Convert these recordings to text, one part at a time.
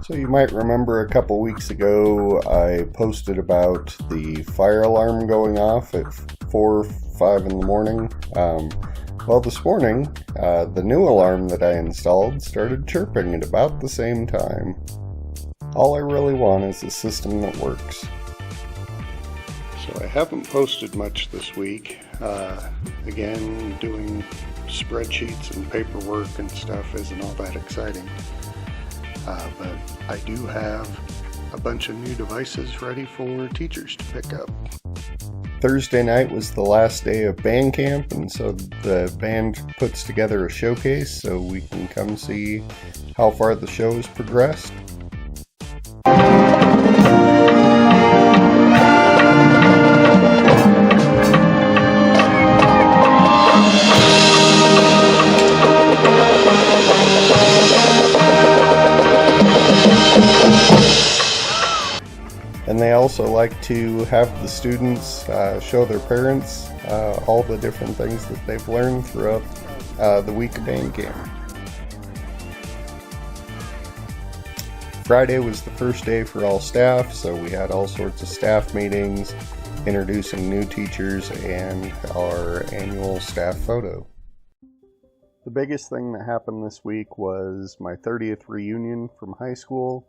So you might remember a couple weeks ago I posted about the fire alarm going off at 4 or 5 in the morning. Well, this morning, the new alarm that I installed started chirping at about the same time. All I really want is a system that works. So I haven't posted much this week. Again, doing spreadsheets and paperwork and stuff isn't all that exciting. But I do have a bunch of new devices ready for teachers to pick up. Thursday night was the last day of band camp, and so the band puts together a showcase so we can come see how far the show has progressed. And they also like to have the students show their parents all the different things that they've learned throughout the week of band camp. Friday was the first day for all staff, so we had all sorts of staff meetings, introducing new teachers, and our annual staff photo. The biggest thing that happened this week was my 30th reunion from high school.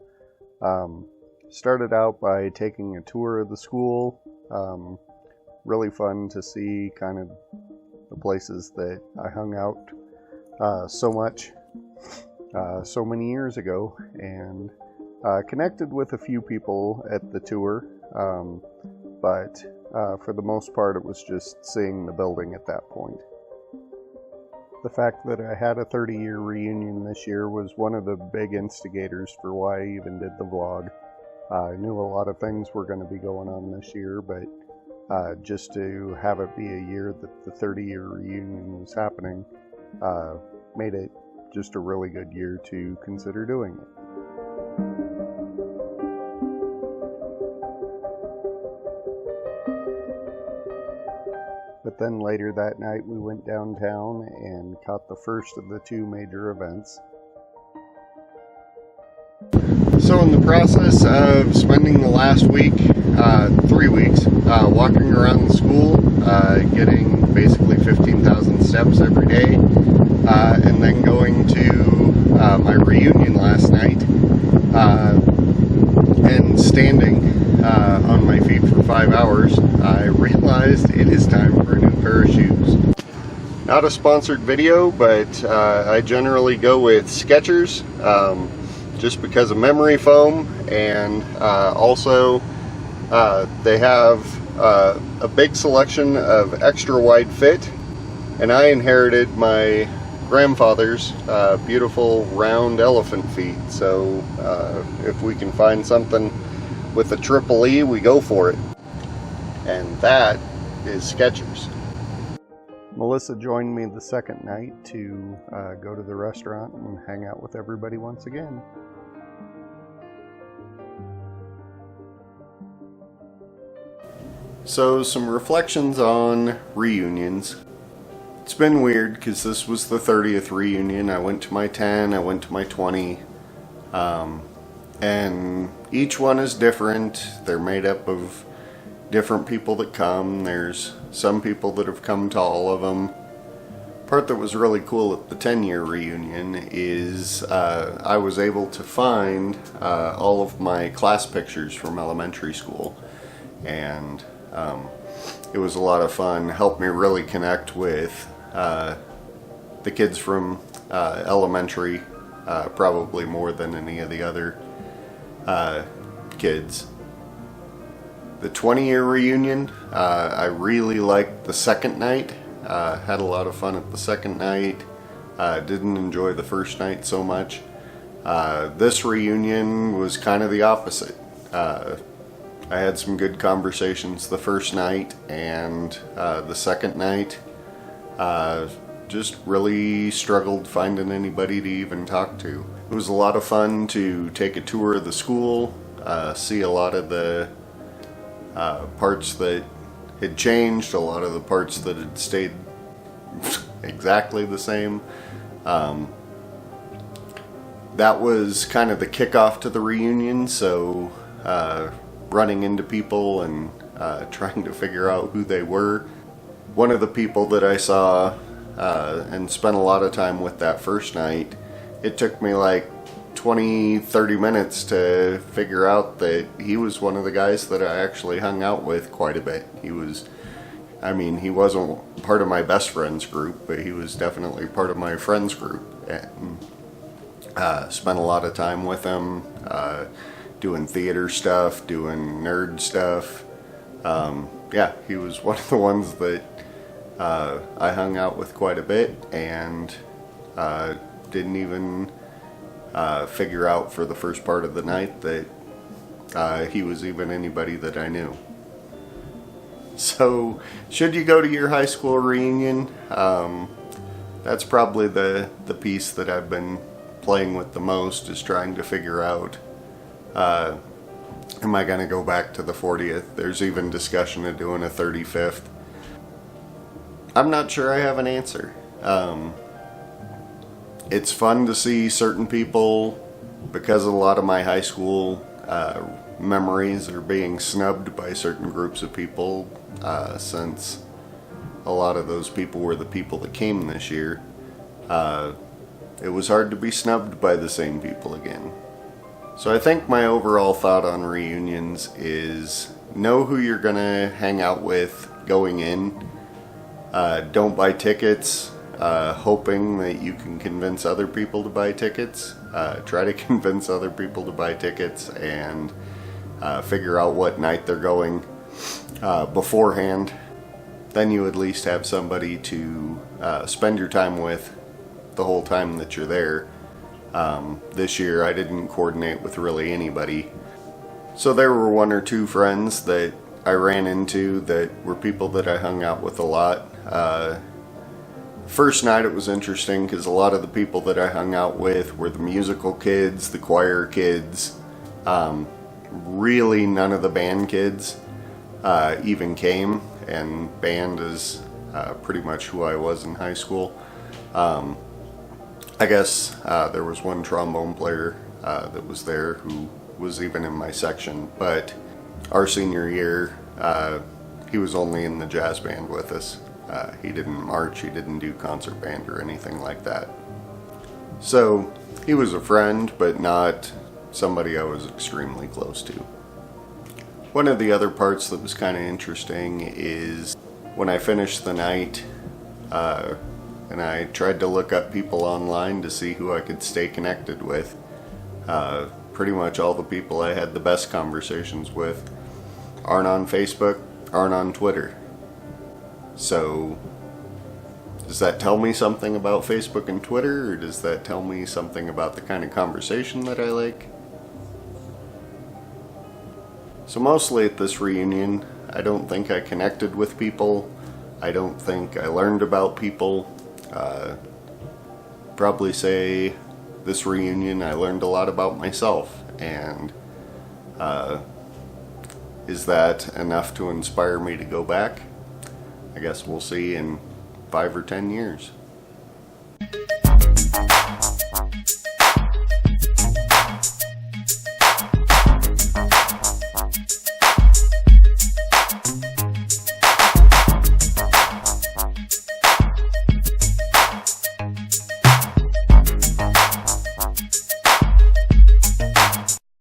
Started out by taking a tour of the school. Really fun to see kind of the places that I hung out so much so many years ago, and connected with a few people at the tour, but for the most part it was just seeing the building at that point. The fact that I had a 30-year reunion this year was one of the big instigators for why I even did the vlog. I knew a lot of things were going to be going on this year, but just to have it be a year that the 30-year reunion was happening made it just a really good year to consider doing it. But then later that night we went downtown and caught the first of the two major events. So in the process of spending the last week, 3 weeks, walking around the school, getting basically 15,000 steps every day, and then going to my reunion last night, and standing on my feet for 5 hours, I realized it is time for a new pair of shoes. Not a sponsored video, but I generally go with Skechers. Just because of memory foam, and also they have a big selection of extra wide fit, and I inherited my grandfather's beautiful round elephant feet, so if we can find something with a triple E, we go for it, and that is Skechers. Melissa joined me the second night to go to the restaurant and hang out with everybody once again. So, some reflections on reunions. It's been weird because this was the 30th reunion. I went to my 10, I went to my 20, and each one is different. They're made up of different people that come. There's some people that have come to all of them. Part that was really cool at the 10-year reunion is I was able to find all of my class pictures from elementary school, and it was a lot of fun. Helped me really connect with the kids from elementary, probably more than any of the other kids. The 20-year reunion, I really liked the second night. Had a lot of fun at the second night. Didn't enjoy the first night so much. This reunion was kind of the opposite. I had some good conversations the first night, and the second night just really struggled finding anybody to even talk to. It was a lot of fun to take a tour of the school, see a lot of the parts that had changed, a lot of the parts that had stayed that was kind of the kickoff to the reunion, so running into people and trying to figure out who they were. One of the people that I saw and spent a lot of time with that first night, it took me like 20-30 minutes to figure out that he was one of the guys that I actually hung out with quite a bit. He wasn't part of my best friends group, but he was definitely part of my friends group, and spent a lot of time with him, doing theater stuff, doing nerd stuff. Yeah, he was one of the ones that I hung out with quite a bit, and didn't even figure out for the first part of the night that he was even anybody that I knew. So, should you go to your high school reunion? That's probably the piece that I've been playing with the most, is trying to figure out, am I going to go back to the 40th? There's even discussion of doing a 35th. I'm not sure I have an answer. It's fun to see certain people, because a lot of my high school memories are being snubbed by certain groups of people, since a lot of those people were the people that came this year. It was hard to be snubbed by the same people again. So I think my overall thought on reunions is know who you're gonna hang out with going in. Don't buy tickets hoping that you can convince other people to buy tickets. Try to convince other people to buy tickets, and figure out what night they're going beforehand. Then you at least have somebody to spend your time with the whole time that you're there. This year I didn't coordinate with really anybody. So there were one or two friends that I ran into that were people that I hung out with a lot. First night it was interesting because a lot of the people that I hung out with were the musical kids, the choir kids. Really none of the band kids even came, and band is pretty much who I was in high school. I guess there was one trombone player that was there who was even in my section, but our senior year he was only in the jazz band with us. He didn't march, he didn't do concert band or anything like that. So he was a friend, but not somebody I was extremely close to. One of the other parts that was kind of interesting is when I finished the night, and I tried to look up people online to see who I could stay connected with. Pretty much all the people I had the best conversations with aren't on Facebook, aren't on Twitter. So, does that tell me something about Facebook and Twitter, or does that tell me something about the kind of conversation that I like? So mostly at this reunion, I don't think I connected with people. I don't think I learned about people. Probably say this reunion I learned a lot about myself, and is that enough to inspire me to go back? I guess we'll see in 5 or 10 years.